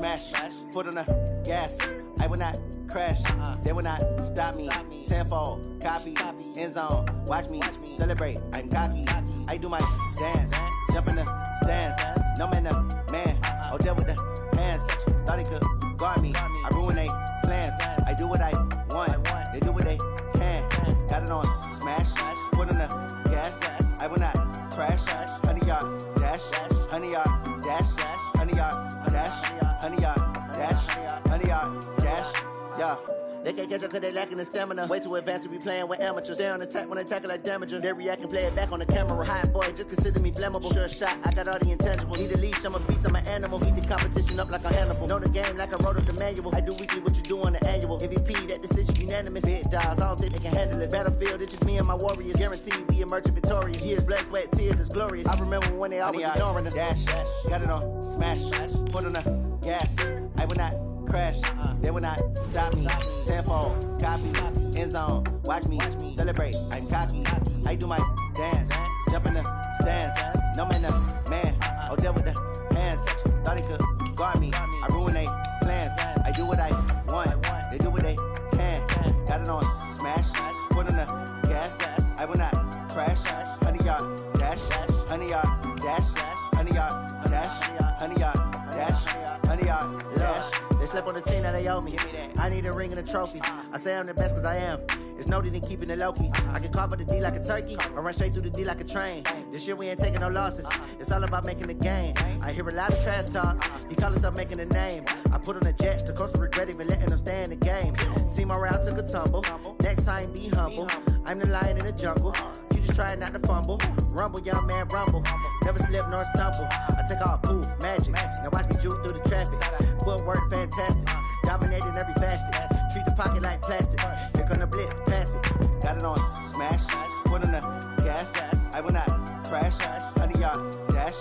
smash, foot on the gas. I will not crash, they will not stop me. Tenfold, copy, end zone, watch me celebrate. I'm cocky, I do my dance, jump in the stands. No man, the man, Odell with the hands. Thought he could guard me, I ruin they plans. I do what I want, they do what they can. Got it on smash, foot on the gas. I will not crash, 100-yard dash, 100-yard dash, 100-yard dash, 100-yard dash, 100-yard dash, yeah. They can't catch up cause they lacking the stamina. Way too advanced to be playing with amateurs. They on attack when they tackle like damager. They react and play it back on the camera. Hot boy, just consider me flammable. Sure shot, I got all the intangibles. Need a leash, I'm a beast, I'm an animal. Heat the competition up like a Hannibal. Know the game like I wrote up the manual. I do weekly what you do on the annual. MVP, that decision unanimous. Big dogs, I don't think they can handle it. Battlefield, it's just me and my warriors. Guaranteed we emerge victorious. Years, blood, sweat, tears, it's glorious. I remember when they always ignoring us. Dash, got it on smash, foot on the gas. I will not crash, they will not stop me. Tenfold, copy, end zone, watch me celebrate. I'm cocky, I do my dance, jump in the stands. No man, the man, Odell with the hands. Thought he could guard me, I ruin they plans. I do what I want, they do what they can. Got it on smash, foot on the gas. I will not crash, 100-yard dash, 100-yard dash, 100-yard dash, 100-yard dash, 100-yard dash. They slept on the team that they owe me. I need a ring and a trophy. I say I'm the best cause I am. It's no need in keeping it low-key. I can carve up the D like a turkey or run straight through the D like a train. This year we ain't taking no losses. It's all about making the game. I hear a lot of trash talk. He call us up making a name. I put on the Jets. The coach will regret even letting them stay in the game. Team morale took a tumble. Next time be humble. I'm the lion in the jungle. You just try not to fumble. Rumble, young man, rumble. Never slip nor stumble. I take off, poof, magic. Now watch me juke through the traffic. Footwork fantastic. Dominating every facet. Treat the pocket like plastic. Here come the blitz, pass it. Got it on smash, foot on the gas. I will not crash, 100-yard dash,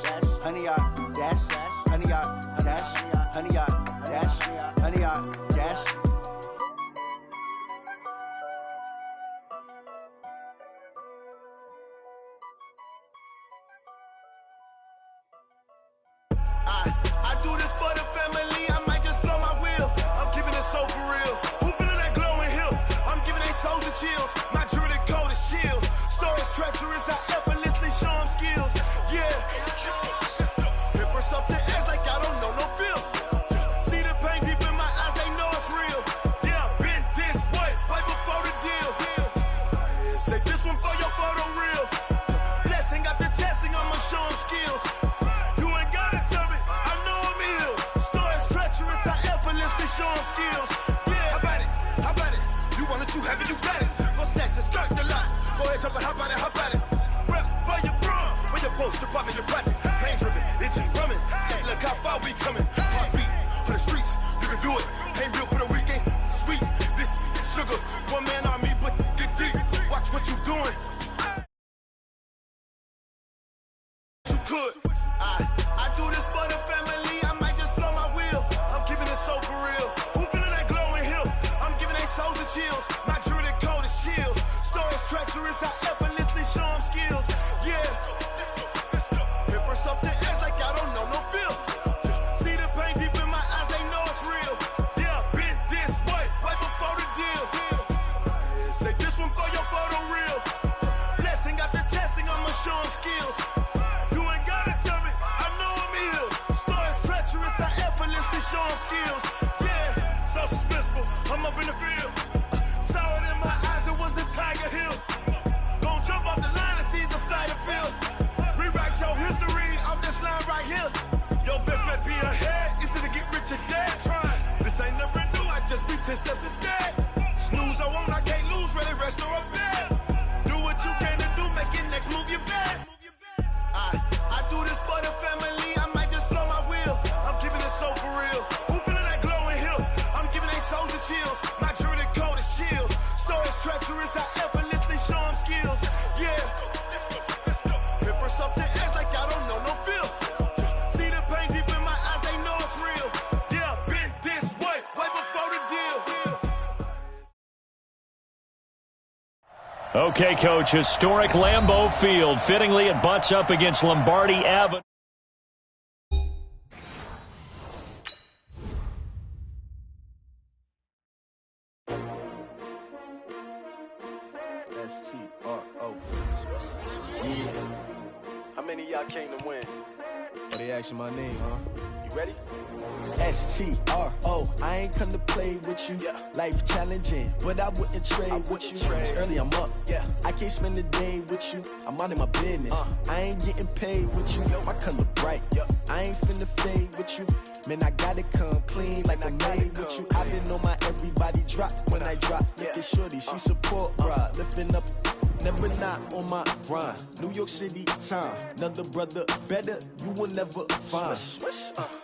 100-yard dash, 100-yard dash, 100-yard dash, 100-yard dash. I do this for the family, I might just blow my wheel. I'm keeping it so for real. Who feeling that glowing hill? I'm giving they soldier chills. My jewelry code is chill. Stories treacherous, I effortlessly show them skills. Yeah. Paper stuff the edge like I don't know no bill. See the pain deep in my eyes, they know it's real. Yeah, been this way, way before the deal. Say this one for your photo real. Blessing after testing, I'ma show them skills. Show them skills. Yeah, how about it? You want it, you have it, you got it. Go snatch it, skirt the lot. Go ahead, jump it, how about it? Rep for your prom, where your post, department, your projects. Pain driven, itching, drumming. Hey, look how far we coming. Heartbeat on the streets, you can do it. Ain't built for the weekend, sweet. This sugar, one man army, but get deep. Watch what you doing. You could. I do this for the family. I might just blow my wheel. I'm keeping it so for real. Who feeling that glowing hill? I'm giving they soldier chills. My jewelry code is chill. Stories treacherous, I effortlessly show them skills. Yeah. Paper stuff the edge like I don't know no bill. See the pain deep in my eyes, they know it's real. Yeah, been this way, way before the deal. Say this one for your photo real. Blessing after testing, I'ma show them skills. You ain't gotta tell me, I know I'm ill. Stories treacherous, I effortlessly show them skills. Yeah, so suspenseful, I'm up in the field. Saw it in my eyes, it was the Tiger Hill. Gon' jump off the line and see the flyer field. Rewrite your history off this line right here. Your best bet be ahead, it's to get rich or dead. Try, this ain't never new, I just be 10 steps instead. Snooze I won't, I can't lose, ready, rest or a bed. Do what you can to do, make it next move your best. I do this for the family, I might just blow my wheel. I'm keeping it so for real. Who feeling that glowing hill? I'm giving they soldier chills. My jewelry code is chill. Stories treacherous, I effortlessly show them skills. Yeah. Paper stuff the edge like I don't know no bill. See the pain deep in my eyes, they know it's real. Yeah, been this way, way before the deal. Okay, Coach, historic Lambeau Field. Fittingly, it butts up against Lombardi Avenue. S-T-R-O. Yeah. How many of y'all came to win? Oh, they asking my name, huh? You ready? S-T-R-O. I ain't come to play with you. Yeah. Life challenging, but I wouldn't trade with you. It's early, I'm up. Yeah. I can't spend the day with you. I'm minding my business. I ain't getting paid with you. My color bright. I ain't finna fade with you. Man, I gotta come clean like I made with you. I've been on my everybody drop when I drop. Look at shorty, she support ride. Lifting up, never not on my grind. New York City time. Another brother better, you will never find.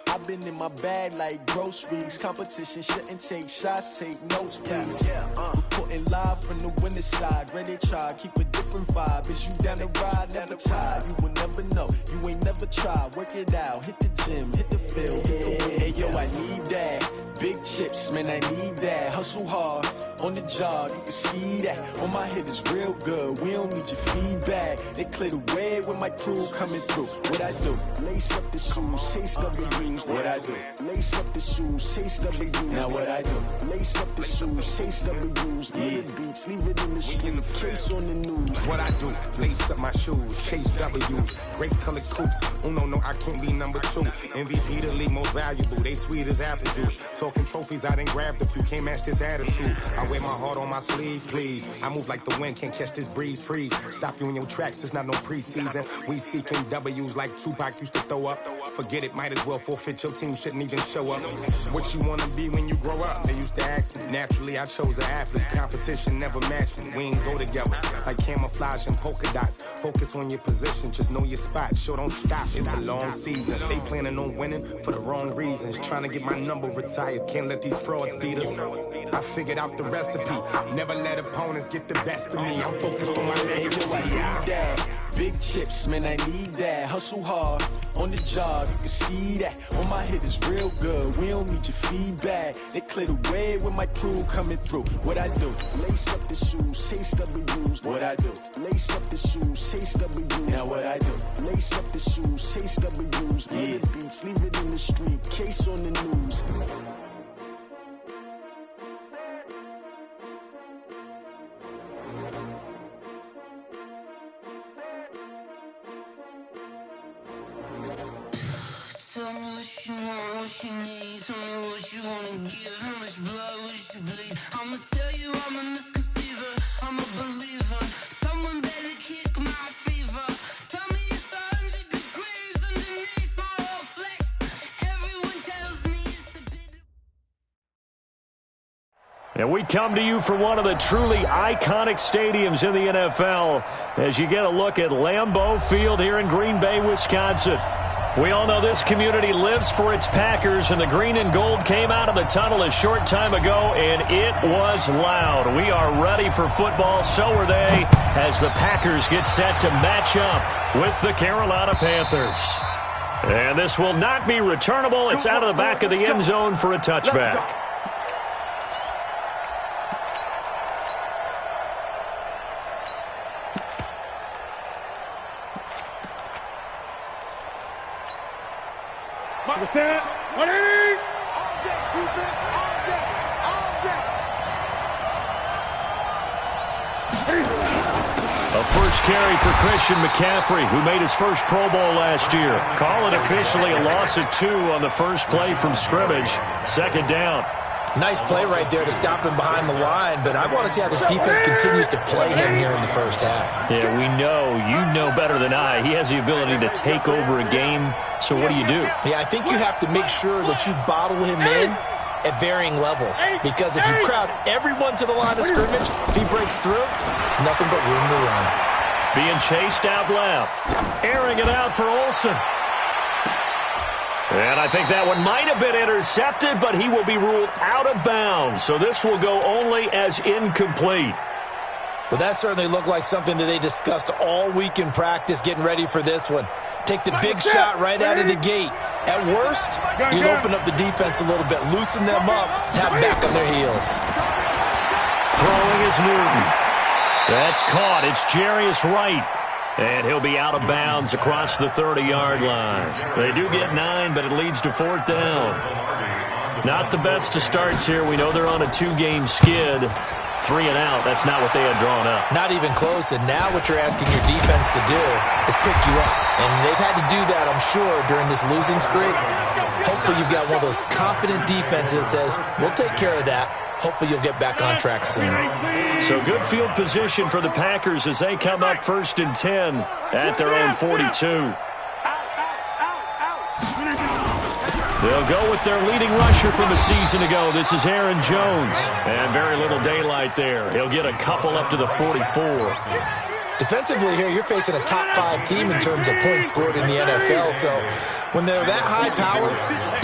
I've been in my bag like groceries. Competition shouldn't take shots, take notes, please. Reporting live from the winning side. Ready to try, keep a different vibe. Is you down the ride, never tired. You will never know, you ain't never tried. Work it out, hit the gym, hit the field, hit the wind. Hey yo, I need that. Big chips, man, I need that. Hustle hard, on the job, you can see that. On my head is real good, we don't need your feedback. They clear the way when my crew coming through. What I do? Lace up the shoes, chase W's. What I do? Lace up the shoes, chase W's. Now what I do? Lace up the shoes, chase W's. Yeah. Beats, leave it in the street, case on the news. What I do? Lace up my shoes, chase W's. Great colored coops. Oh no, I can't be number 2. MVP the league most valuable. They sweet as apple juice. Talking trophies, I done grabbed a few. Can't match this attitude. I wear my heart on my sleeve, please. I move like the wind, can't catch this breeze. Freeze. Stop you in your tracks. It's not no preseason. We seeking W's like Tupac used to throw up. Forget it, might as well forfeit. Your team shouldn't even show up. What you wanna be when you grow up? They used to ask me. Naturally, I chose an athlete. Competition never matched me. We ain't go together like camouflage and polka dots. Focus on your position, just know your spot. Sure, don't stop. It's a long season. They planning on winning for the wrong reasons. Trying to get my number retired. Can't let these frauds beat us. I figured out the recipe. Never let opponents get the best of me. I'm focused on my legacy. Big chips, man, I need that. Hustle hard, on the job, you can see that. On my head is real good, we don't need your feedback. They clear the way when my crew coming through. What I do? Lace up the shoes, chase W's. What I do? Lace up the shoes, chase W's. Now what I do? Lace up the shoes, chase W's. Yeah. Beats, leave it in the street, case on the news. Tell me what you want, what you need. Tell me what you wanna give. How much blood would you bleed? I'ma tell you I'm a misconceiver. I'm a believer. Someone better kick my fever. Tell me it's 100 degrees underneath my whole flesh. Everyone tells me it's a bit. And we come to you from one of the truly iconic stadiums in the NFL as you get a look at Lambeau Field here in Green Bay, Wisconsin. We all know this community lives for its Packers, and the green and gold came out of the tunnel a short time ago, and it was loud. We are ready for football, so are they, as the Packers get set to match up with the Carolina Panthers. And this will not be returnable. It's out of the back of the end zone for a touchback. Set. Ready? All day, defense, all day, all day. A first carry for Christian McCaffrey, who made his first Pro Bowl last year. Call it officially a loss of 2 on the first play from scrimmage. Second down. Nice play right there to stop him behind the line, but I want to see how this defense continues to play him here in the first half. Yeah, we know. You know better than I. He has the ability to take over a game, so what do you do? Yeah, I think you have to make sure that you bottle him in at varying levels, because if you crowd everyone to the line of scrimmage, if he breaks through, there's nothing but room to run. Being chased out left. Airing it out for Olsen. And I think that one might have been intercepted, but he will be ruled out of bounds. So this will go only as incomplete. Well, that certainly looked like something that they discussed all week in practice getting ready for this one. Take the big shot right out of the gate. At worst, you'll open up the defense a little bit, loosen them up, have them back on their heels. Throwing is Newton. That's caught. It's Jarius Wright. And he'll be out of bounds across the 30-yard line. They do get 9, but it leads to 4th down. Not the best of starts here. We know they're on a 2-game skid. 3 and out. That's not what they had drawn up. Not even close, and now what you're asking your defense to do is pick you up. And they've had to do that, I'm sure, during this losing streak. Hopefully you've got one of those confident defenses that says, we'll take care of that. Hopefully you'll get back on track soon. So good field position for the Packers as they come up 1st and 10 at their own 42. They'll go with their leading rusher from a season ago. This is Aaron Jones. And very little daylight there. He'll get a couple up to the 44. Defensively here, you're facing a top-5 team in terms of points scored in the NFL. So when they're that high power,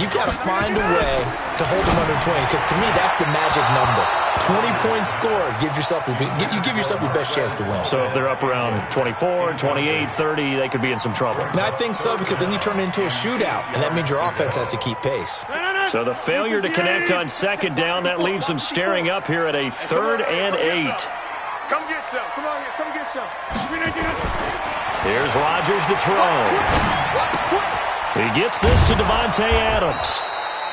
you've got to find a way to hold them under 20. Because to me, that's the magic number. 20 points scored gives yourself you give yourself your best chance to win. So if they're up around 24, 28, 30, they could be in some trouble. And I think so, because then you turn it into a shootout, and that means your offense has to keep pace. So the failure to connect on 2nd down, that leaves them staring up here at a 3rd and 8. Come get some. Come on here. Come get some. Here's Rodgers to throw. He gets this to Devontae Adams.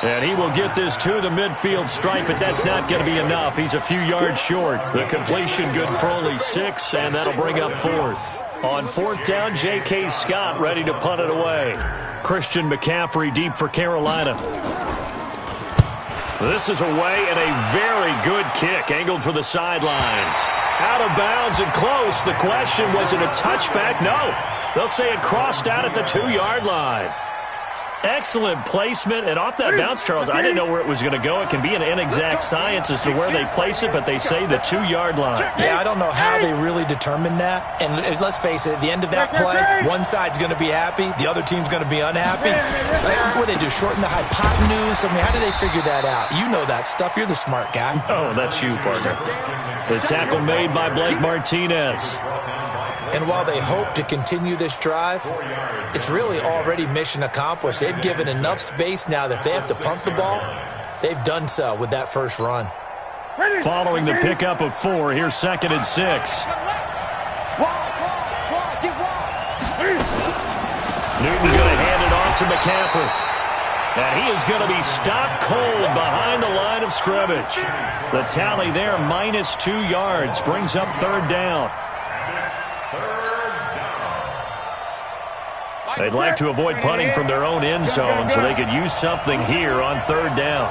And he will get this to the midfield stripe, but that's not going to be enough. He's a few yards short. The completion good for only 6, and that'll bring up 4th. On 4th down, J.K. Scott ready to punt it away. Christian McCaffrey deep for Carolina. This is away, and a very good kick angled for the sidelines. Out of bounds and close. The question, was it a touchback? No. They'll say it crossed out at the 2-yard line. Excellent placement, and off that bounce, Charles, I didn't know where it was going to go. It can be an inexact science as to where they place it, but they say the 2-yard line. Yeah, I don't know how they really determined that. And let's face it, at the end of that play, one side's going to be happy, the other team's going to be unhappy. It's like, what do they do, shorten the hypotenuse? I mean, how do they figure that out? You know that stuff. You're the smart guy. Oh, that's you, partner. The tackle made by Blake Martinez. And while they hope to continue this drive, it's really already mission accomplished. They've given enough space now that if they have to punt the ball, they've done so with that first run. Following the pickup of 4, here's 2nd and 6. Newton's going to hand it off to McCaffrey. And he is going to be stopped cold behind the line of scrimmage. The tally there, minus 2 yards, brings up 3rd down. They'd like to avoid punting from their own end zone so they could use something here on 3rd down.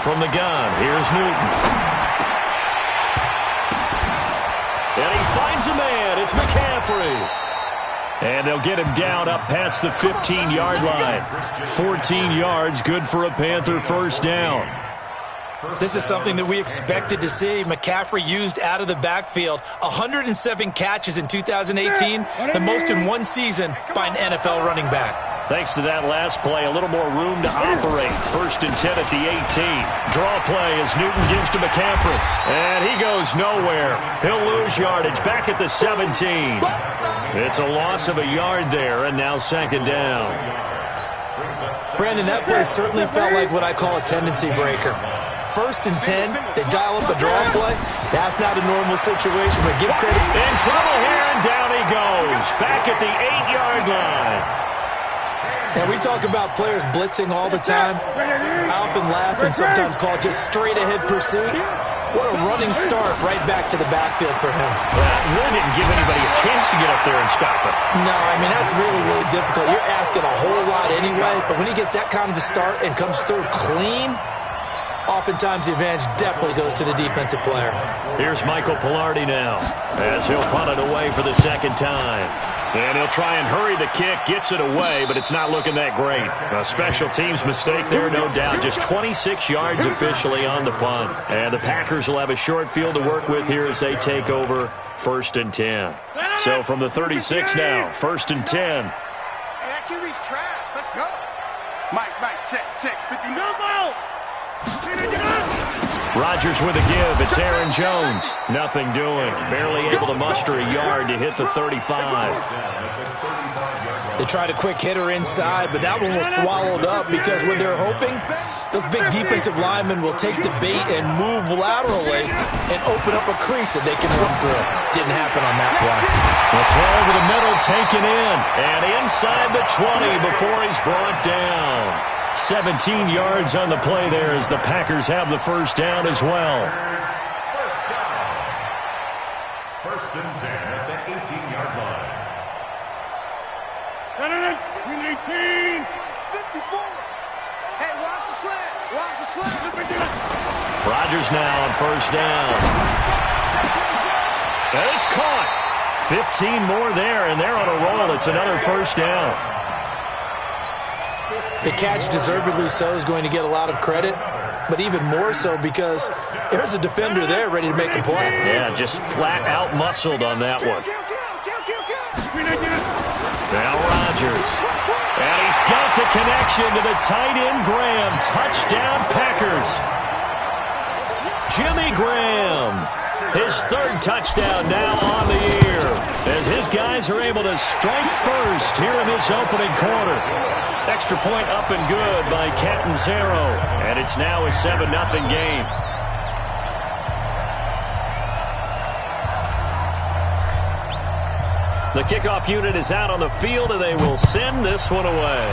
From the gun, here's Newton. And he finds a man. It's McCaffrey. And they'll get him down up past the 15-yard line. 14 yards, good for a Panther first down. This is something that we expected to see. McCaffrey used out of the backfield. 107 catches in 2018, the most in one season by an NFL running back. Thanks to that last play, a little more room to operate. 1st and 10 at the 18. Draw play as Newton gives to McCaffrey. And he goes nowhere. He'll lose yardage back at the 17. It's a loss of a yard there, and now 2nd down. Brandon, that play certainly felt like what I call a tendency breaker. 1st and 10, they dial up a draw play. That's not a normal situation, but give credit. In trouble here, and down he goes. Back at the 8-yard line. Now, we talk about players blitzing all the time. I often laugh and sometimes call it just straight-ahead pursuit. What a running start right back to the backfield for him. Well, really didn't give anybody a chance to get up there and stop it. No, I mean, that's really, really difficult. You're asking a whole lot anyway, but when he gets that kind of a start and comes through clean, oftentimes the advantage definitely goes to the defensive player. Here's Michael Pilardi now as he'll punt it away for the 2nd time. And he'll try and hurry the kick, gets it away, but it's not looking that great. A special teams mistake there, no doubt. Just 26 yards officially on the punt. And the Packers will have a short field to work with here as they take over 1st and 10. So from the 36 now, 1st and 10. Hey, that QB's trash. Let's go. Mike, check. 50 no ball. Rodgers with a give. It's Aaron Jones. Nothing doing. Barely able to muster a yard to hit the 35. They tried a quick hitter inside, but that one was swallowed up because what they're hoping, those big defensive linemen will take the bait and move laterally and open up a crease that they can run through. Didn't happen on that play. The throw over the middle taken in and inside the 20 before he's brought down. 17 yards on the play there as the Packers have the first down as well. First and 10 at the 18-yard line. 18, 54. Hey, watch the slant. Watch the slant. Rodgers now on first down. And it's caught. 15 more there, and they're on a roll. It's another first down. The catch, deservedly so, is going to get a lot of credit, but even more so because there's a defender there ready to make a play. Yeah, just flat out muscled on that one. Now Rodgers. And he's got the connection to the tight end Graham. Touchdown Packers. Jimmy Graham. His third touchdown now on the year as his guys are able to strike first here in this opening quarter. Extra point up and good by Catanzaro. And it's now a 7-0 game. The kickoff unit is out on the field, and they will send this one away.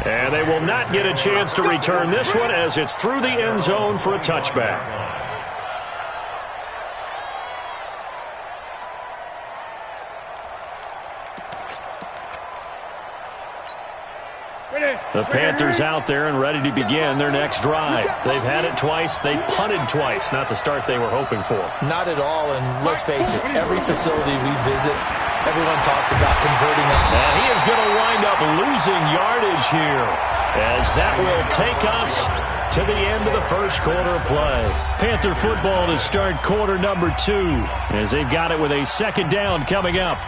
And they will not get a chance to return this one as it's through the end zone for a touchback. The Panthers out there and ready to begin their next drive. They've had it twice. They've punted twice. Not the start they were hoping for. Not at all, and let's face it, every facility we visit, everyone talks about converting on. And he is going to wind up losing yardage here as that will take us to the end of the first quarter of play. Panther football to start quarter number 2 as they've got it with a second down coming up.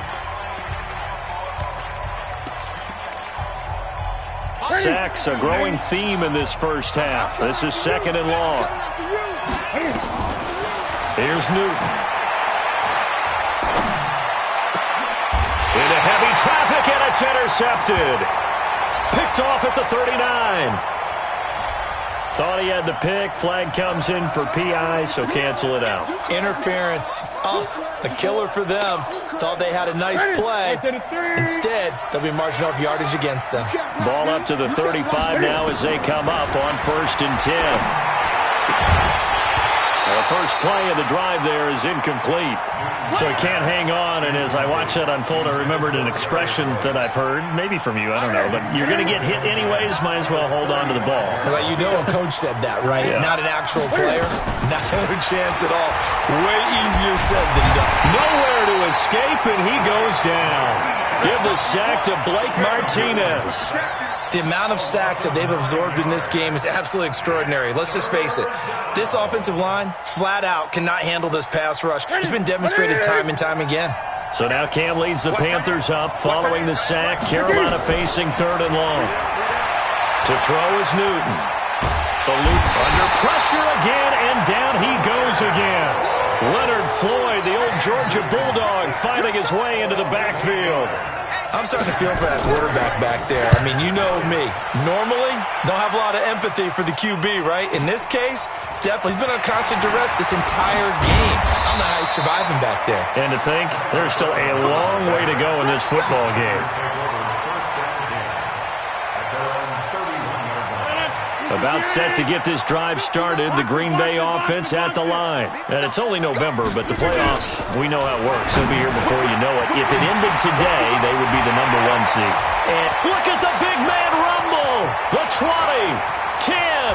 Sacks, a growing theme in this first half. This is second and long. Here's Newton. Into heavy traffic, and it's intercepted. Picked off at the 39. Thought he had the pick. Flag comes in for PI, so cancel it out. Interference. Oh, a killer for them. Thought they had a nice play. Instead, they'll be marching off yardage against them. Ball up to the 35 now as they come up on first and 10. The first play of the drive there is incomplete, so he can't hang on. And as I watch that unfold, I remembered an expression that I've heard, maybe from you, I don't know, but you're going to get hit anyways, might as well hold on to the ball. Well, you know a coach said that, right? Yeah. Not an actual player. Not a chance at all. Way easier said than done. Nowhere to escape, and he goes down. Give the sack to Blake Martinez. The amount of sacks that they've absorbed in this game is absolutely extraordinary. Let's just face it. This offensive line, flat out, cannot handle this pass rush. It's been demonstrated time and time again. So now Cam leads the Panthers up following the sack. Carolina facing third and long. To throw is Newton. The loop under pressure again, and down he goes again. Leonard Floyd, the old Georgia Bulldog, finding his way into the backfield. I'm starting to feel for that quarterback back there. I mean, you know me. Normally, don't have a lot of empathy for the QB, right? In this case, definitely. He's been on constant duress this entire game. I don't know how he's surviving back there. And to think, there's still a long way to go in this football game. About set to get this drive started, the Green Bay offense at the line. And it's only November, but the playoffs, we know how it works. It'll be here before you know it. If it ended today, they would be the number 1 seed. And look at the big man rumble. The 20, 10,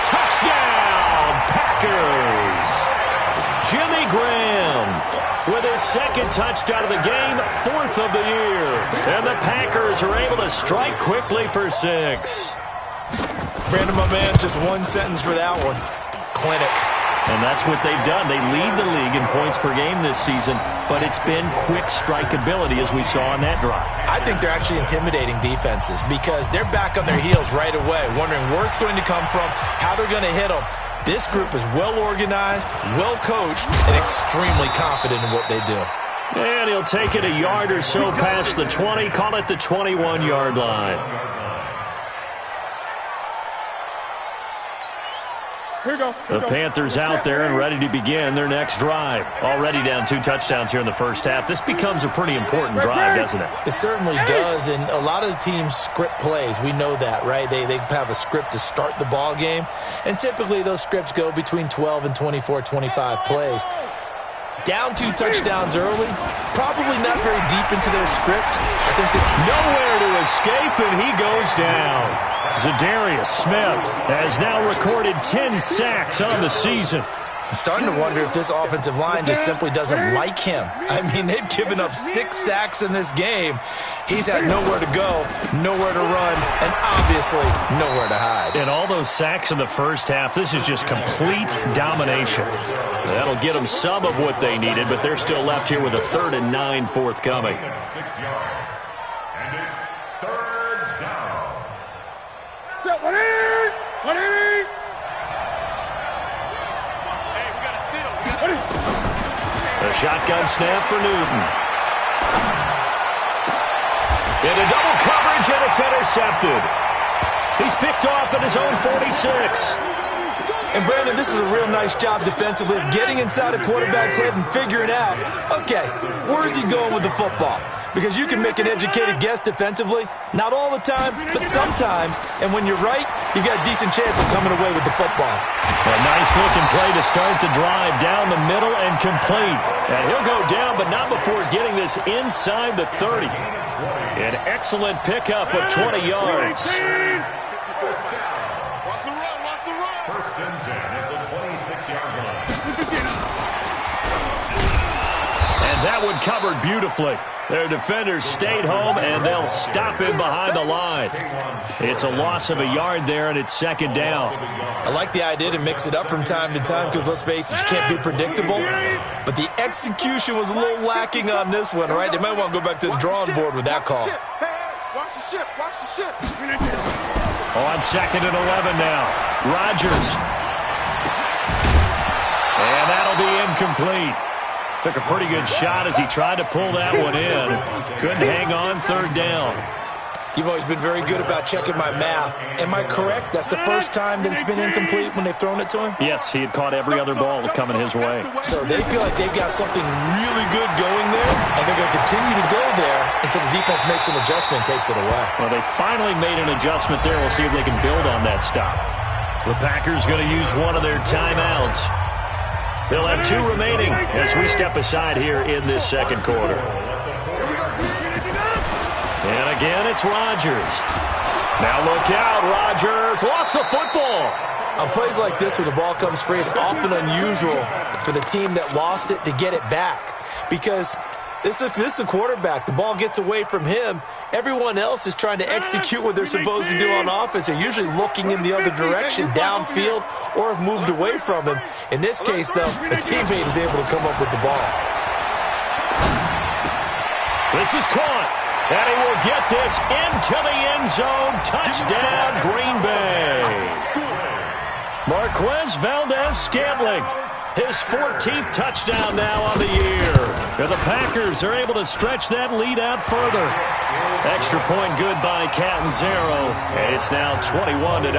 touchdown, Packers. Jimmy Graham with his second touchdown of the game, 4th of the year. And the Packers are able to strike quickly for 6. Brandon, my man, just one sentence for that one. Clinic. And that's what they've done. They lead the league in points per game this season, but it's been quick strikeability as we saw on that drive. I think they're actually intimidating defenses because they're back on their heels right away, wondering where it's going to come from, how they're going to hit them. This group is well organized, well coached, and extremely confident in what they do. And he'll take it a yard or so past the 20, call it the 21-yard line. The Panthers out there and ready to begin their next drive. Already down 2 touchdowns here in the first half. This becomes a pretty important drive, doesn't it? It certainly does, and a lot of the teams script plays. We know that, right? They have a script to start the ball game, and typically those scripts go between 12 and 24, 25 plays. Down 2 touchdowns early, probably not very deep into their script. I think that nowhere to escape, and he goes down. Zadarius Smith has now recorded 10 sacks on the season. I'm starting to wonder if this offensive line just simply doesn't like him. I mean, they've given up 6 sacks in this game. He's had nowhere to go, nowhere to run, and obviously nowhere to hide. And all those sacks in the first half, this is just complete domination. That'll get them some of what they needed, but they're still left here with a 3rd and 9 forthcoming. 6 yards. And it's 3rd down. A shotgun snap for Newton. Into double coverage, and it's intercepted. He's picked off at his own 46. And, Brandon, this is a real nice job defensively of getting inside a quarterback's head and figuring out, okay, where's he going with the football? Because you can make an educated guess defensively. Not all the time, but sometimes. And when you're right, you've got a decent chance of coming away with the football. A nice-looking play to start the drive down the middle and complete. And he'll go down, but not before getting this inside the 30. An excellent pickup of 20 yards. First and 10 at the 26-yard line. And that one covered beautifully. Their defenders stayed home, and they'll stop him behind the line. It's a loss of a yard there, and it's 2nd down. I like the idea to mix it up from time to time because, let's face it, you can't be predictable. But the execution was a little lacking on this one, right? They might want to go back to the drawing board with that call. Watch the ship. Watch the ship. On 2nd and 11 now. Rodgers. And that'll be incomplete. Took a pretty good shot as he tried to pull that one in. Couldn't hang on 3rd down. You've always been very good about checking my math. Am I correct? That's the first time that it's been incomplete when they've thrown it to him? Yes, he had caught every other ball coming his way. So they feel like they've got something really good going there, and they're going to continue to go there until the defense makes an adjustment and takes it away. Well, they finally made an adjustment there. We'll see if they can build on that stop. The Packers going to use one of their timeouts. They'll have 2 remaining as we step aside here in this 2nd quarter. And again, it's Rodgers. Now look out, Rodgers lost the football. On plays like this where the ball comes free, it's often unusual for the team that lost it to get it back. Because this is the quarterback. The ball gets away from him. Everyone else is trying to execute what they're supposed to do on offense. They're usually looking in the other direction, downfield, or have moved away from him. In this case, though, a teammate is able to come up with the ball. This is caught. And he will get this into the end zone. Touchdown, Green Bay. Marquez Valdez-Scantling, his 14th touchdown now on the year. And the Packers are able to stretch that lead out further. Extra point good by Catanzaro. And it's now 21-0.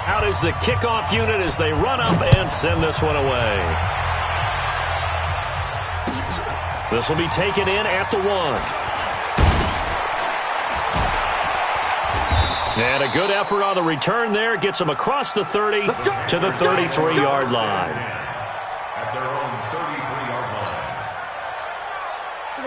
Out is the kickoff unit as they run up and send this one away. This will be taken in at the 1. And a good effort on the return there. Gets them across the 30 to the 33-yard line. At their own 33-yard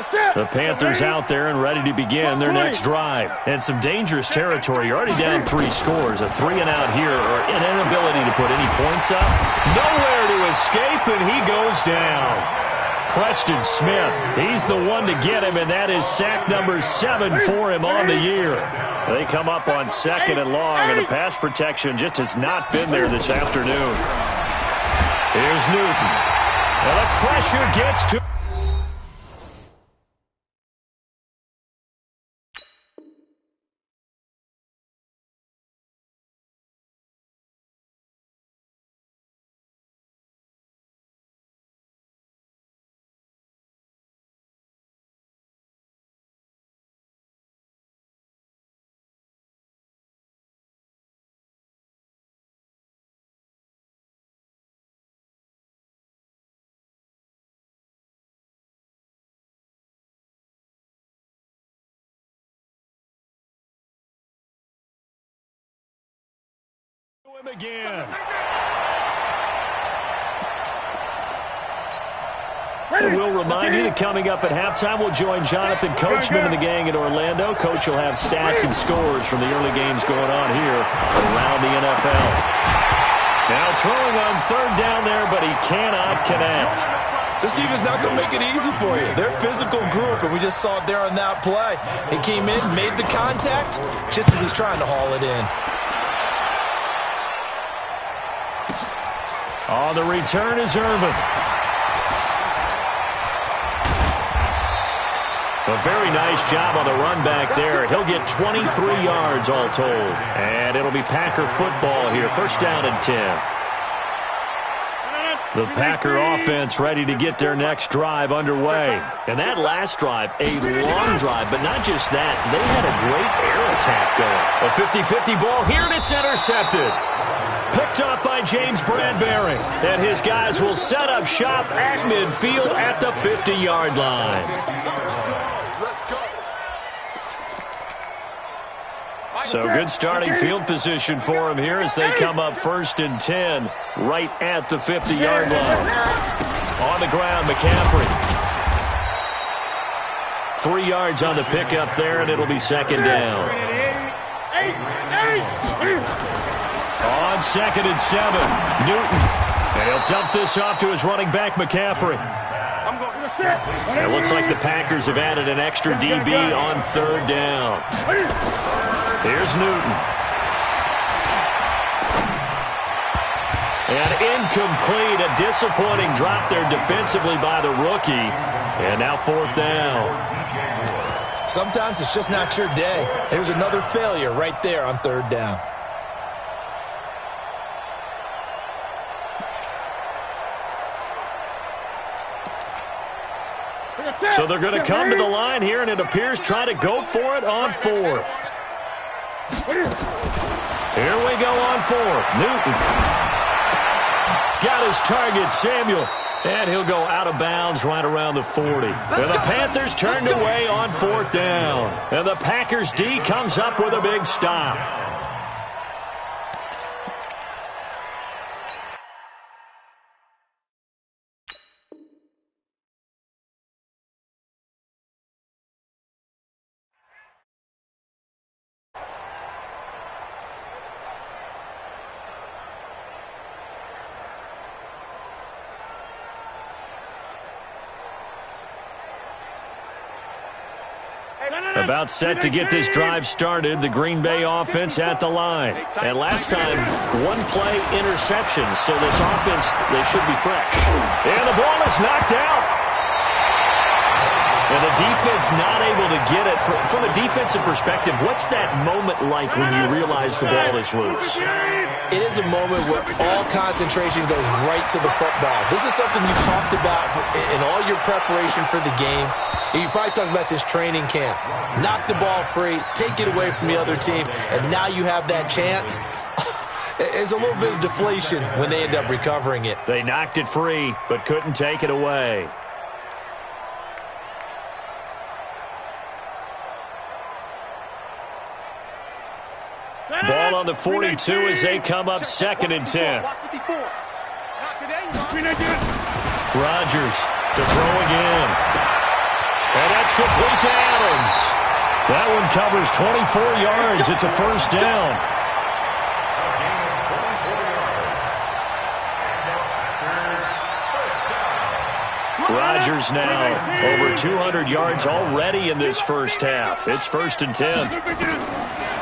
line. The Panthers out there and ready to begin their next drive. And some dangerous territory. You're already down 3 scores. A 3-and-out here or an inability to put any points up. Nowhere to escape, and he goes down. Preston Smith, he's the one to get him, and that is sack number 7 for him on the year. They come up on 2nd and long, and the pass protection just has not been there this afternoon. Here's Newton. And the pressure gets to Again. We'll remind you that coming up at halftime, we'll join Jonathan Coachman and the gang in Orlando. Coach will have stats and scores from the early games going on here around the NFL. Now throwing on third down there, but he cannot connect. This defense not going to make it easy for you. They're a physical group, and we just saw it there on that play. He came in, made the contact, just as he's trying to haul it in. On the return is Irvin. A very nice job on the run back there. He'll get 23 yards all told. And it'll be Packer football here. First down and 10. The Packer offense ready to get their next drive underway. And that last drive, a long drive, but not just that. They had a great air attack going. A 50-50 ball here, and it's intercepted. Picked up by James Bradbury. And his guys will set up shop at midfield at the 50-yard line. So good starting field position for him here as they come up first and 10 right at the 50-yard line. On the ground, McCaffrey. 3 yards on the pickup there, and it'll be second down. On second and 7, Newton. And he'll dump this off to his running back, McCaffrey. It looks like the Packers have added an extra DB on third down. Here's Newton. And incomplete. A disappointing drop there defensively by the rookie. And now fourth down. Sometimes it's just not your day. There's another failure right there on third down. So they're going to come to the line here, and it appears try to go for it on fourth. Here we go on fourth. Newton. Got his target, Samuel. And he'll go out of bounds right around the 40. And the Panthers turned away on fourth down. And the Packers D comes up with a big stop. About set to get this drive started, the Green Bay offense at the line. And last time, one play interception, so this offense, they should be fresh. And the ball is knocked out. And the defense not able to get it. From a defensive perspective, what's that moment like when you realize the ball is loose? It is a moment where all concentration goes right to the football. This is something you've talked about in all your preparation for the game. And you probably talked about since training camp. Knock the ball free, take it away from the other team, and now you have that chance. There's a little bit of deflation when they end up recovering it. They knocked it free, but couldn't take it away. Ball on the 42 as they come up second and 10. Rodgers to throw again. And that's complete to Adams. That one covers 24 yards. It's a first down. Rodgers now over 200 yards already in this first half. It's first and 10.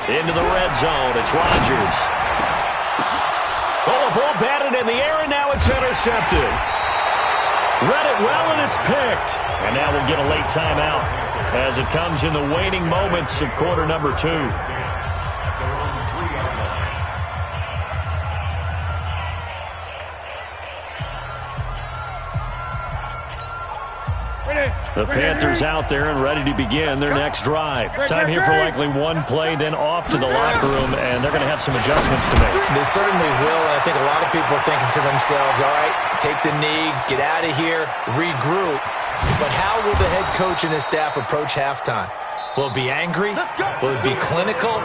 Into the red zone. It's Rodgers. Oh, a ball batted in the air, and now it's intercepted. Read it well, and it's picked. And now we'll get a late timeout as it comes in the waning moments of quarter number 2. The Panthers out there and ready to begin their next drive. Time here for likely one play, then off to the locker room, and they're going to have some adjustments to make. They certainly will, and I think a lot of people are thinking to themselves, all right, take the knee, get out of here, regroup. But how will the head coach and his staff approach halftime? Will it be angry? Will it be clinical?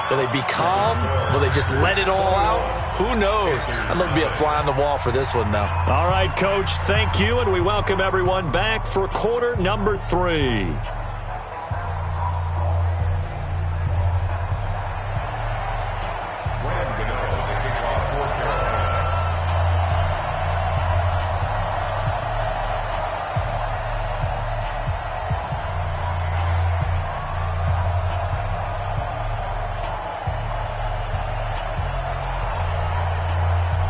Will they be calm? Will they just let it all out? Who knows? I'd love to be a fly on the wall for this one, though. All right, Coach, thank you, and we welcome everyone back for quarter number 3.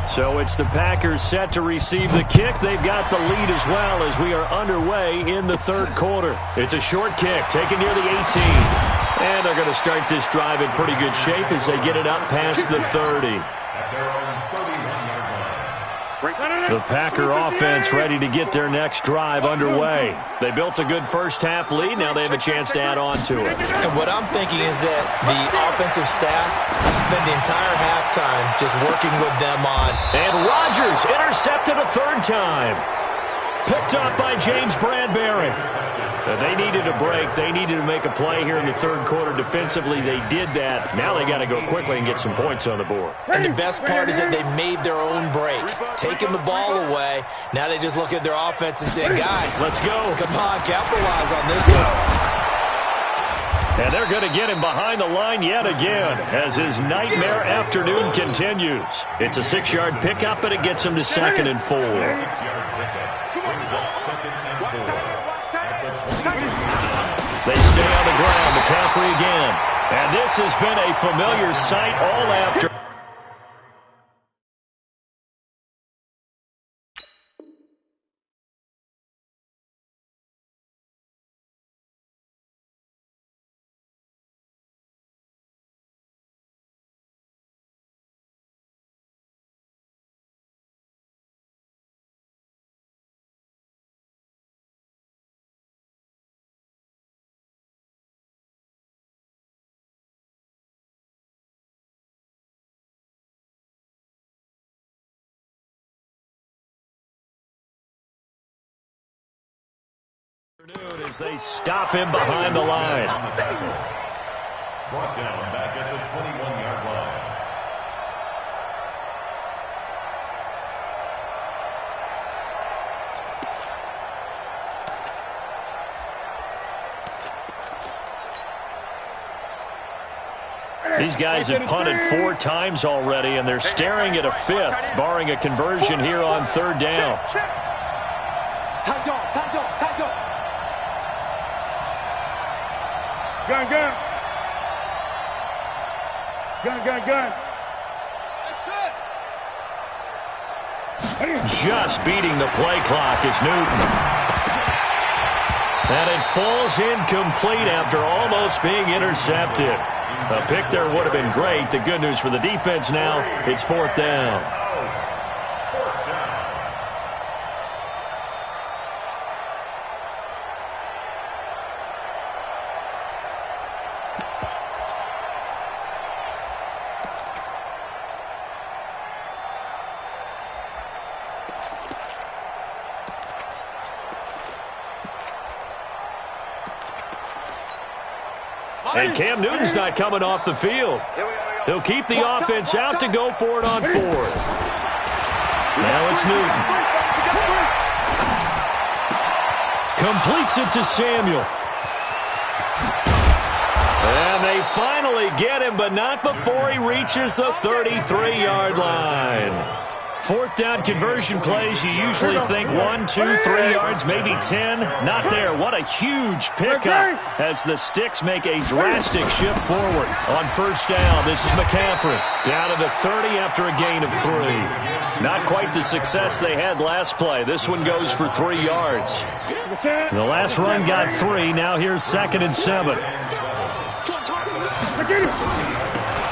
So it's the Packers set to receive the kick. They've got the lead as well as we are underway in the third quarter. It's a short kick taken near the 18. And they're going to start this drive in pretty good shape as they get it up past the 30. The Packer offense ready to get their next drive underway. They built a good first-half lead. Now they have a chance to add on to it. And what I'm thinking is that the offensive staff spend the entire halftime just working with them on. And Rodgers intercepted a third time. Picked up by James Bradbury. They needed a break. They needed to make a play here in the third quarter defensively. They did that. Now they got to go quickly and get some points on the board. And the best part is that they made their own break, taking the ball away. Now they just look at their offense and say, guys, let's go. Come on, capitalize on this one. And they're going to get him behind the line yet again as his nightmare afternoon continues. It's a 6-yard pickup, but it gets him to 2nd and 4. They stay on the ground. McCaffrey again. And this has been a familiar sight all after. As they stop him behind the line. Brought down back at the 21-yard line. These guys have punted 4 times already, and they're staring at a 5th, barring a conversion here on 3rd down. Gun. Just beating the play clock is Newton. And it falls incomplete after almost being intercepted. A pick there would have been great. The good news for the defense now, it's 4th down. And Cam Newton's not coming off the field. He'll keep the offense out to go for it on 4th. Now it's Newton. Completes it to Samuel. And they finally get him, but not before he reaches the 33-yard line. 4th down conversion plays, you usually think 1, 2, 3 yards, maybe 10. Not there. What a huge pickup as the Sticks make a drastic shift forward. On 1st down, this is McCaffrey. Down to the 30 after a gain of 3. Not quite the success they had last play. This one goes for 3 yards. The last run got 3. Now here's 2nd and 7.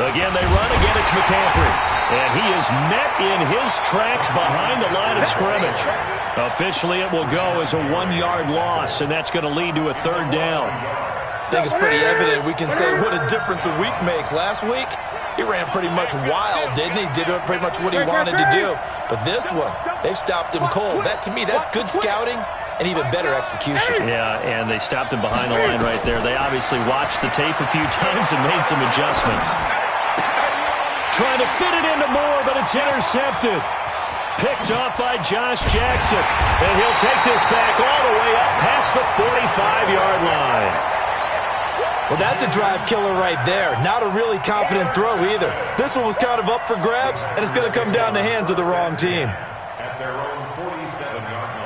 Again, they run. Again, it's McCaffrey. And he is met in his tracks behind the line of scrimmage. Officially, it will go as a 1-yard loss, and that's going to lead to a 3rd down. I think it's pretty evident. We can say what a difference a week makes. Last week, he ran pretty much wild, didn't he? Did pretty much what he wanted to do. But this one, they stopped him cold. That, to me, that's good scouting and even better execution. Yeah, and they stopped him behind the line right there. They obviously watched the tape a few times and made some adjustments. Trying to fit it into Moore, but it's intercepted. Picked off by Josh Jackson. And he'll take this back all the way up past the 45-yard line. Well, that's a drive killer right there. Not a really confident throw either. This one was kind of up for grabs, and it's going to come down the hands of the wrong team. At their own 47-yard line.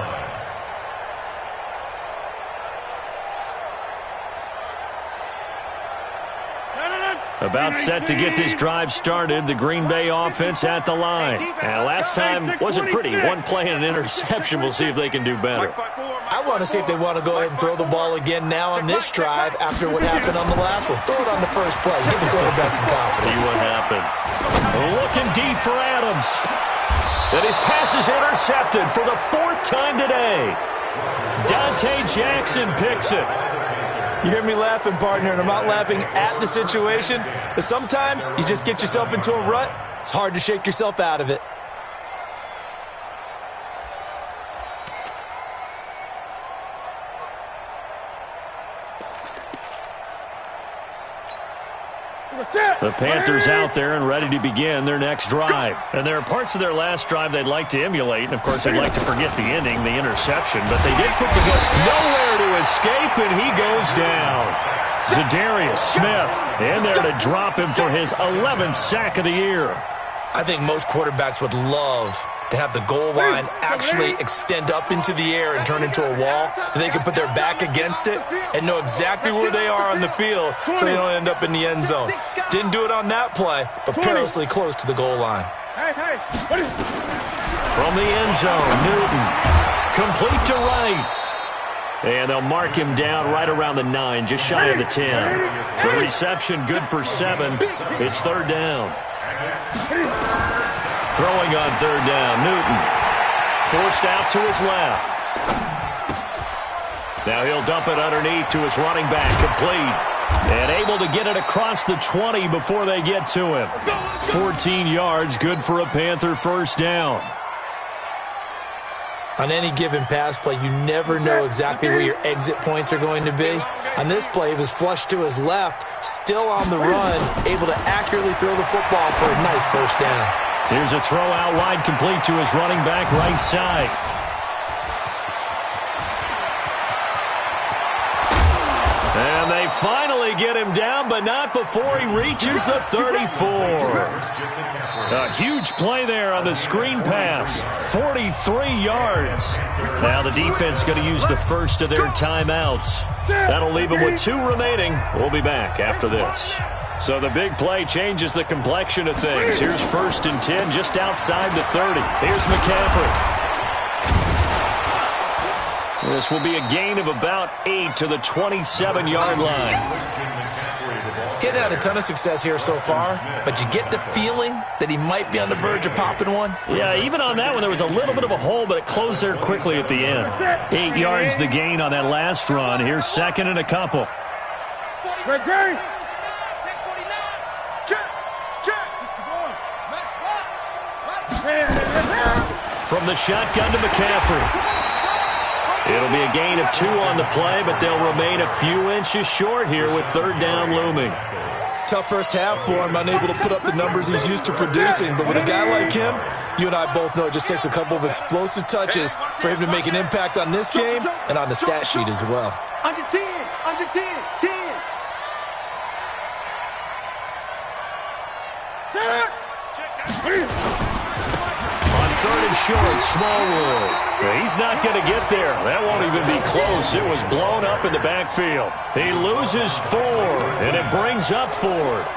About set to get this drive started. The Green Bay offense at the line. And last time wasn't pretty. One play and an interception. We'll see if they can do better. I want to see if they want to go ahead and throw the ball again now on this drive after what happened on the last one. Throw it on the first play. Give the quarterback some confidence. See what happens. Looking deep for Adams. And his pass is intercepted for the 4th time today. Dante Jackson picks it. You hear me laughing, partner, and I'm not laughing at the situation, but sometimes you just get yourself into a rut. It's hard to shake yourself out of it. The Panthers out there and ready to begin their next drive. And there are parts of their last drive they'd like to emulate. And, of course, they'd like to forget the ending, the interception. But they did put together nowhere to escape, and he goes down. Zadarius Smith in there to drop him for his 11th sack of the year. I think most quarterbacks would love to have the goal line actually extend up into the air and turn into a wall. They can put their back against it and know exactly where they are on the field so they don't end up in the end zone. Didn't do it on that play, but perilously close to the goal line. From the end zone, Newton. Complete to right. And they'll mark him down right around the 9, just shy of the 10. The reception good for 7. It's 3rd down. Throwing on 3rd down, Newton. Forced out to his left. Now he'll dump it underneath to his running back, complete. And able to get it across the 20 before they get to him. 14 yards, good for a Panther 1st down. On any given pass play, you never know exactly where your exit points are going to be. On this play, he was flushed to his left, still on the run, able to accurately throw the football for a nice 1st down. Here's a throw out wide, complete to his running back right side. And they finally get him down, but not before he reaches the 34. A huge play there on the screen pass. 43 yards. Now the defense going to use the first of their timeouts. That'll leave them with 2 remaining. We'll be back after this. So the big play changes the complexion of things. Here's 1st and 10 just outside the 30. Here's McCaffrey. This will be a gain of about 8 to the 27-yard line. He hadn't had a ton of success here so far, but you get the feeling that he might be on the verge of popping one. Yeah, even on that one, there was a little bit of a hole, but it closed there quickly at the end. 8 yards the gain on that last run. Here's 2nd and a couple. From the shotgun to McCaffrey. It'll be a gain of 2 on the play, but they'll remain a few inches short here with 3rd down looming. Tough first half for him, unable to put up the numbers he's used to producing. But with a guy like him, you and I both know it just takes a couple of explosive touches for him to make an impact on this game and on the stat sheet as well. Under 10, under 10, 10. On 3rd and short, Smallwood. He's not going to get there. That won't even be close. It was blown up in the backfield. He loses 4, and it brings up 4th.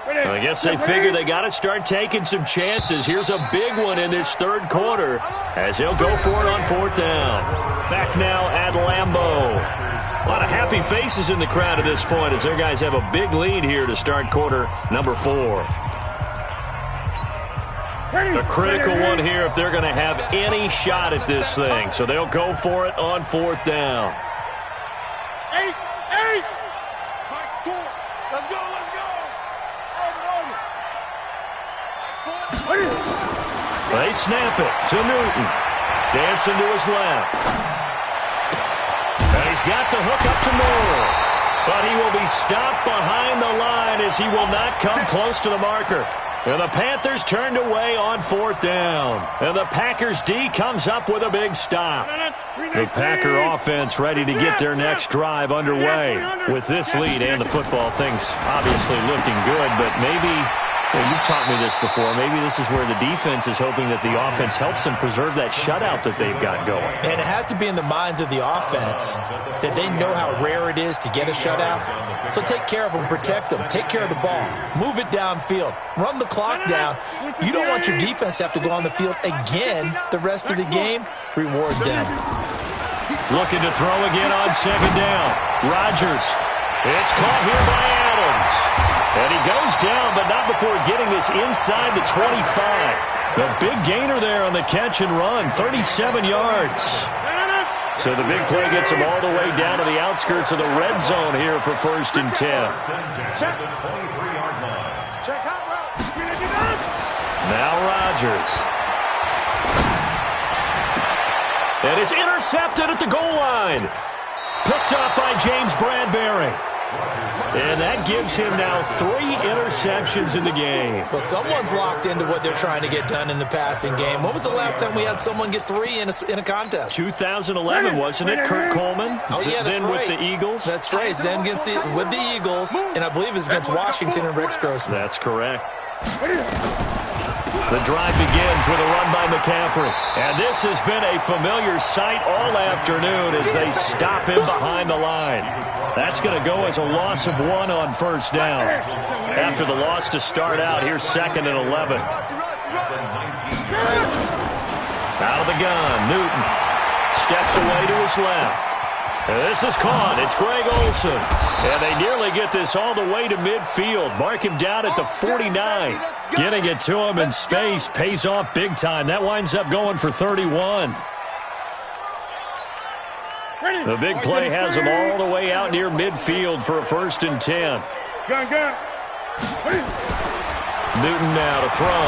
I guess they figure they got to start taking some chances. Here's a big one in this 3rd quarter as he'll go for it on 4th down. Back now at Lambeau. A lot of happy faces in the crowd at this point as their guys have a big lead here to start quarter number 4. A critical one here if they're going to have any shot at this thing. So they'll go for it on 4th down. 8. Let's go. They snap it to Newton. Dancing to his left. And he's got the hook up to Moore. But he will be stopped behind the line as he will not come close to the marker. And the Panthers turned away on 4th down. And the Packers D comes up with a big stop. The Packer offense ready to get their next drive underway. With this lead and the football, things obviously looking good, but maybe... Well, you've taught me this before. Maybe this is where the defense is hoping that the offense helps them preserve that shutout that they've got going. And it has to be in the minds of the offense that they know how rare it is to get a shutout. So take care of them, protect them, take care of the ball, move it downfield, run the clock down. You don't want your defense to have to go on the field again the rest of the game. Reward them. Looking to throw again on 2nd down. Rodgers. It's caught here by Adams. And he goes down, but not before getting this inside the 25. The big gainer there on the catch and run, 37 yards. So the big play gets him all the way down to the outskirts of the red zone here for 1st and 10. Check. Now Rodgers. And it's intercepted at the goal line. Picked up by James Bradbury. And that gives him now 3 interceptions in the game. Well, someone's locked into what they're trying to get done in the passing game. When was the last time we had someone get 3 in a contest? 2011, wasn't it? Kurt Coleman? Oh, yeah, that's then right. With the Eagles? That's right. Then with the Eagles, and I believe it's against Washington and Rex Grossman. That's correct. The drive begins with a run by McCaffrey. And this has been a familiar sight all afternoon as they stop him behind the line. That's going to go as a loss of 1 on 1st down. After the loss to start out, here's 2nd and 11. Out of the gun, Newton steps away to his left. And this is caught. It's Greg Olsen. And they nearly get this all the way to midfield. Mark him down at the 49. Getting it to him in space pays off big time. That winds up going for 31. The big play has him all the way out near midfield for a 1st and 10. Newton now to throw.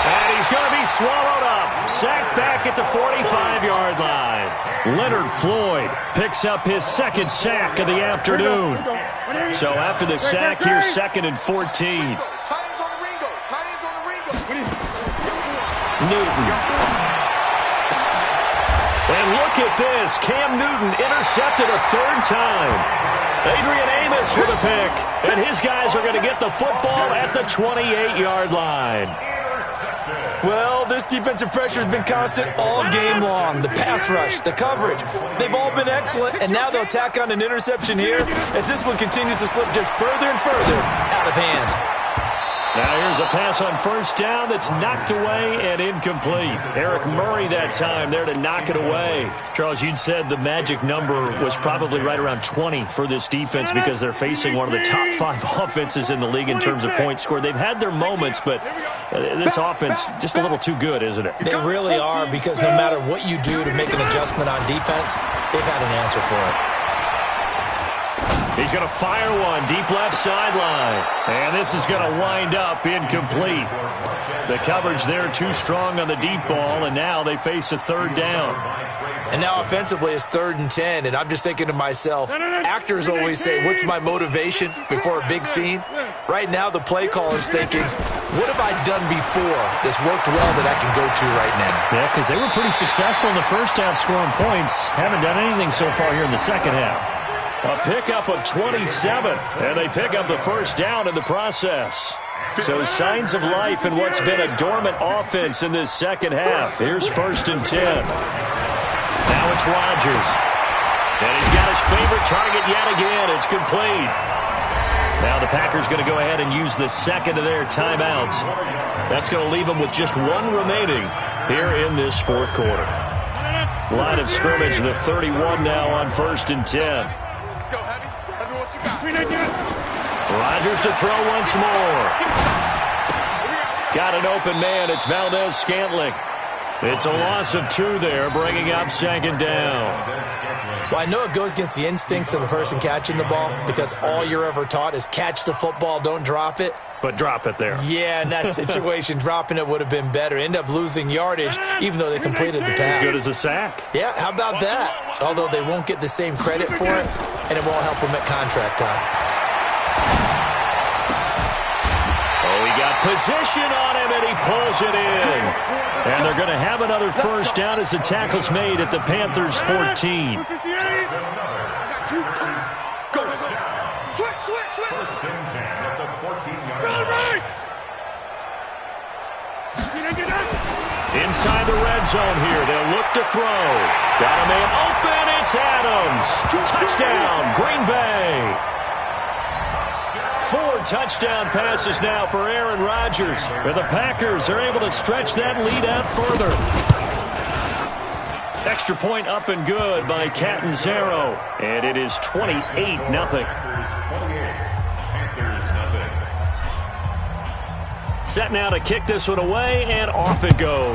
And he's going to be swallowed up. Sacked back at the 45-yard line. Leonard Floyd picks up his 2nd sack of the afternoon. So after the sack, here's 2nd and 14. Newton. And look at this. Cam Newton intercepted a 3rd time. Adrian Amos with a pick. And his guys are going to get the football at the 28-yard line. Well, this defensive pressure has been constant all game long. The pass rush, the coverage, they've all been excellent, and now they'll tack on an interception here as this one continues to slip just further and further out of hand. Now here's a pass on 1st down that's knocked away and incomplete. Eric Murray that time there to knock it away. Charles, you'd said the magic number was probably right around 20 for this defense because they're facing one of the top 5 offenses in the league in terms of points scored. They've had their moments, but this offense just a little too good, isn't it? They really are, because no matter what you do to make an adjustment on defense, they've had an answer for it. He's going to fire one deep left sideline. And this is going to wind up incomplete. The coverage there too strong on the deep ball, and now they face a 3rd down. And now offensively it's 3rd and 10, and I'm just thinking to myself, actors always say, what's my motivation before a big scene? Right now the play caller's thinking, what have I done before that's worked well that I can go to right now? Yeah, because they were pretty successful in the 1st half scoring points. Haven't done anything so far here in the 2nd half. A pickup of 27, and they pick up the 1st down in the process. So signs of life in what's been a dormant offense in this 2nd half. Here's 1st and 10. Now it's Rodgers. And he's got his favorite target yet again. It's complete. Now the Packers going to go ahead and use the 2nd of their timeouts. That's going to leave them with just 1 remaining here in this 4th quarter. Line of scrimmage, the 31 now on 1st and 10. Let's go, Heavy. Heavy, what you got? Rodgers to throw once more. Got an open man. It's Valdez-Scantling. It's a loss of 2 there, bringing up 2nd down. Well, I know it goes against the instincts of the person catching the ball because all you're ever taught is catch the football, don't drop it. But drop it there. Yeah, in that situation, dropping it would have been better. End up losing yardage, even though they completed the pass. As good as a sack. Yeah, how about that? Although they won't get the same credit for it, and it won't help them at contract time. Oh, he got position on him, and he pulls it in. And they're going to have another 1st down as the tackle's made at the Panthers' 14. Inside the red zone here. They'll look to throw. Got a man open. It's Adams. Touchdown, Green Bay. 4 touchdown passes now for Aaron Rodgers. And the Packers are able to stretch that lead out further. Extra point up and good by Catanzaro. And it is 28-0. Set now to kick this one away, and off it goes.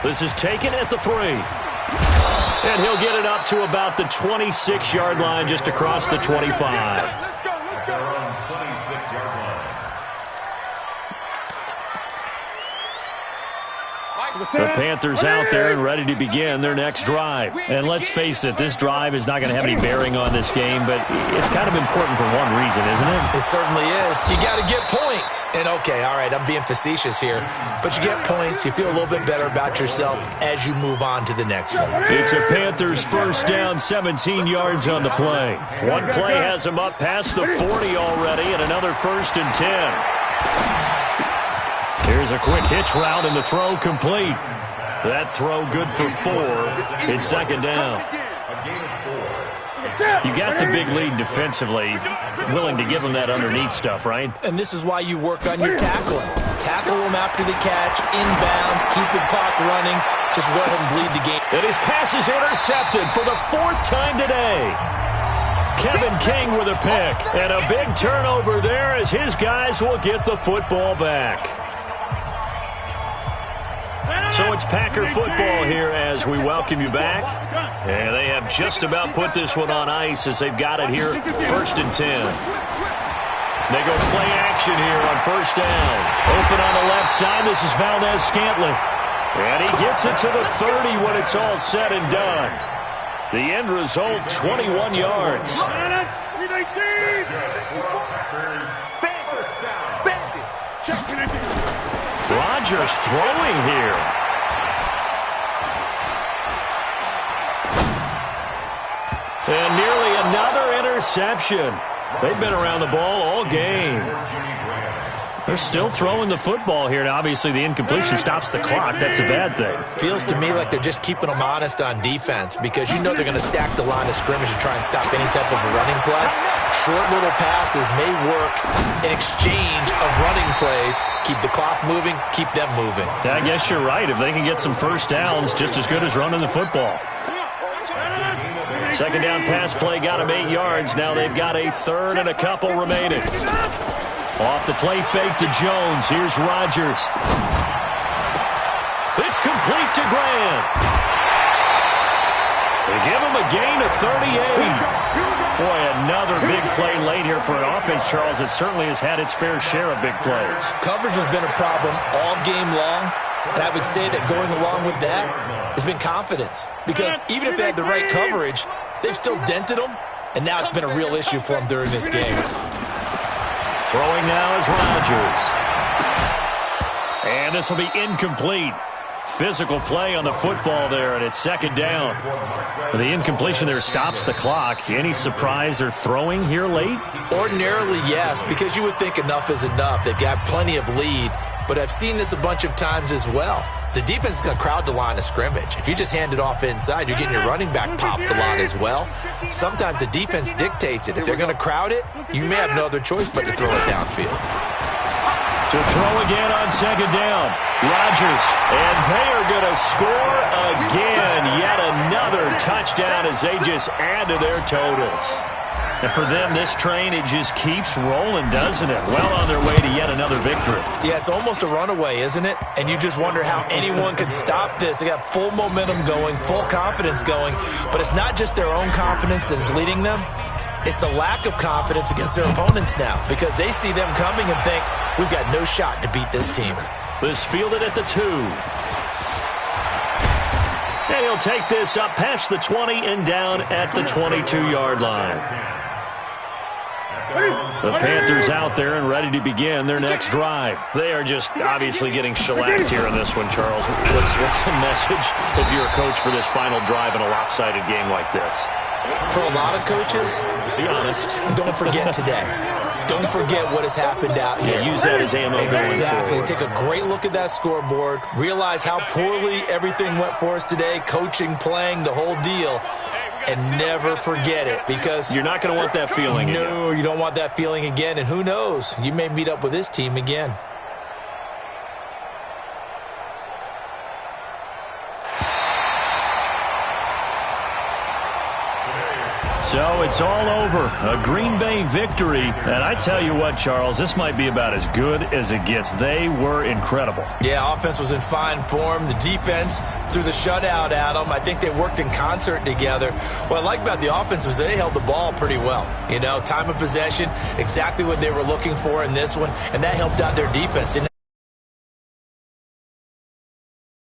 This is taken at the 3. And he'll get it up to about the 26-yard line, just across the 25. Let's go, let's go. 26-yard line. The Panthers out there and ready to begin their next drive. And let's face it, this drive is not going to have any bearing on this game, but it's kind of important for one reason, isn't it? It certainly is. You got to get points. And okay, all right, I'm being facetious here, but you get points, you feel a little bit better about yourself as you move on to the next one. It's a Panthers 1st down, 17 yards on the play. One play has them up past the 40 already, and another 1st and 10. Here's a quick hitch route, and the throw complete. That throw good for 4. It's 2nd down. You got the big lead defensively, willing to give them that underneath stuff, right? And this is why you work on your tackling. Tackle them after the catch, inbounds, keep the clock running. Just go ahead and bleed the game. And his pass is intercepted for the 4th time today. Kevin King with a pick. And a big turnover there as his guys will get the football back. So it's Packer football here as we welcome you back. And they have just about put this one on ice as they've got it here, 1st and 10. They go play action here on 1st down. Open on the left side. This is Valdez-Scantling. And he gets it to the 30 when it's all said and done. The end result, 21 yards. Rodgers throwing here. And nearly another interception. They've been around the ball all game. They're still throwing the football here. And obviously, the incompletion stops the clock. That's a bad thing. Feels to me like they're just keeping them honest on defense because you know they're going to stack the line of scrimmage and try and stop any type of a running play. Short little passes may work in exchange of running plays. Keep the clock moving, keep them moving. I guess you're right. If they can get some 1st downs, just as good as running the football. 2nd down pass play got him 8 yards. Now they've got a 3rd and a couple remaining. Off the play fake to Jones. Here's Rodgers. It's complete to Grant. They give him a gain of 38. Boy, another big play late here for an offense, Charles. It certainly has had its fair share of big plays. Coverage has been a problem all game long. And I would say that going along with that has been confidence. Because even if they had the right coverage, they've still dented them. And now it's been a real issue for them during this game. Throwing now is Rodgers. And this will be incomplete. Physical play on the football there, and it's 2nd down. The incompletion there stops the clock. Any surprise they're throwing here late? Ordinarily, yes, because you would think enough is enough. They've got plenty of lead, but I've seen this a bunch of times as well. The defense is going to crowd the line of scrimmage. If you just hand it off inside, you're getting your running back popped a lot as well. Sometimes the defense dictates it. If they're going to crowd it, you may have no other choice but to throw it downfield. To throw again on second down. Rodgers, and they are going to score again. Yet another touchdown as they just add to their totals. And for them, this train, it just keeps rolling, doesn't it? Well on their way to yet another victory. Yeah, it's almost a runaway, isn't it? And you just wonder how anyone could stop this. They got full momentum going, full confidence going. But it's not just their own confidence that's leading them. It's the lack of confidence against their opponents now because they see them coming and think, we've got no shot to beat this team. This fielded at the 2. And he'll take this up past the 20 and down at the 22-yard line. The Panthers out there and ready to begin their next drive. They are just obviously getting shellacked here in this one, Charles. What's the message if you're a coach for this final drive in a lopsided game like this? For a lot of coaches, be honest, don't forget today. Don't forget what has happened out here. Yeah, use that as ammo going forward. Exactly. Take a great look at that scoreboard. Realize how poorly everything went for us today. Coaching, playing, the whole deal. And never forget it because you're not going to want that feeling again. No, you don't want that feeling again. And who knows? You may meet up with this team again. So it's all over. A Green Bay victory. And I tell you what, Charles, this might be about as good as it gets. They were incredible. Yeah, offense was in fine form. The defense threw the shutout at them. I think they worked in concert together. What I like about the offense was they held the ball pretty well. You know, time of possession, exactly what they were looking for in this one. And that helped out their defense, didn't it?